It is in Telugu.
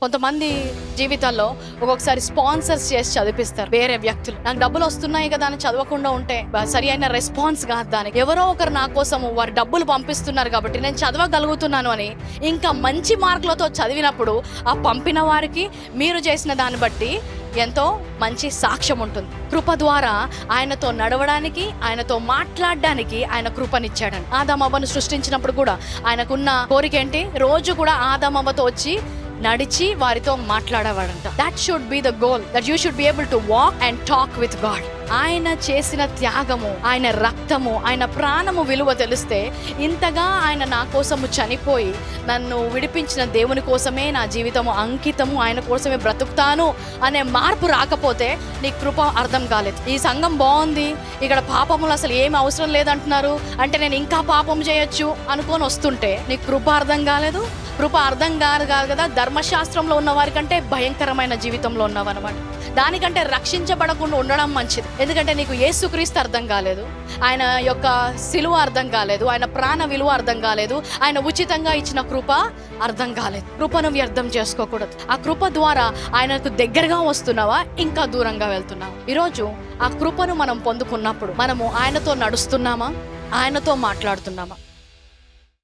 కొంతమంది జీవితాల్లో ఒక్కొక్కసారి స్పాన్సర్స్ చేసి చదివిస్తారు వేరే వ్యక్తులు. నాకు డబ్బులు వస్తున్నాయి కదా అని చదవకుండా ఉంటే సరి అయిన రెస్పాన్స్ కాదు దానికి. ఎవరో ఒకరు నా కోసం వారు డబ్బులు పంపిస్తున్నారు కాబట్టి నేను చదవగలుగుతున్నాను అని ఇంకా మంచి మార్కులతో చదివినప్పుడు ఆ పంపిన వారికి మీరు చేసిన దాన్ని బట్టి ఎంతో మంచి సాక్ష్యం ఉంటుంది. కృప ద్వారా ఆయనతో నడవడానికి, ఆయనతో మాట్లాడడానికి ఆయన కృపనిచ్చాడని. ఆదామవ్వను సృష్టించినప్పుడు కూడా ఆయనకున్న కోరిక ఏంటి? రోజు కూడా ఆదామవ్వతో వచ్చి నడిచి వారితో మాట్లాడేవాడంట. That should be the goal, that you should be able to walk and talk with God. ఆయన చేసిన త్యాగము, ఆయన రక్తము, ఆయన ప్రాణము విలువ తెలిస్తే, ఇంతగా ఆయన నా కోసము చనిపోయి నన్ను విడిపించిన దేవుని కోసమే నా జీవితము అంకితము, ఆయన కోసమే బ్రతుకుతాను అనే మార్పు రాకపోతే నీ కృప అర్థం కాలేదు. ఈ సంఘం బాగుంది, ఇక్కడ పాపములు అసలు ఏమి అవసరం లేదంటున్నారు అంటే నేను ఇంకా పాపం చేయొచ్చు అనుకొని వస్తుంటే నీ కృప అర్థం కాలేదు. కృప అర్థం కాదు కదా, ధర్మశాస్త్రంలో ఉన్న వారి కంటే భయంకరమైన జీవితంలో ఉన్నావన్నమాట. దానికంటే రక్షించబడకుండా ఉండడం మంచిది. ఎందుకంటే నీకు యేసుక్రీస్తు అర్థం కాలేదు, ఆయన యొక్క సిలువ అర్థం కాలేదు, ఆయన ప్రాణ విలువ అర్థం కాలేదు, ఆయన ఉచితంగా ఇచ్చిన కృప అర్థం కాలేదు. కృపను వ్యర్థం చేసుకోకూడదు. ఆ కృప ద్వారా ఆయనకు దగ్గరగా వస్తున్నావా, ఇంకా దూరంగా వెళ్తున్నావా? ఈరోజు ఆ కృపను మనం పొందుకున్నప్పుడు మనము ఆయనతో నడుస్తున్నామా, ఆయనతో మాట్లాడుతున్నామా?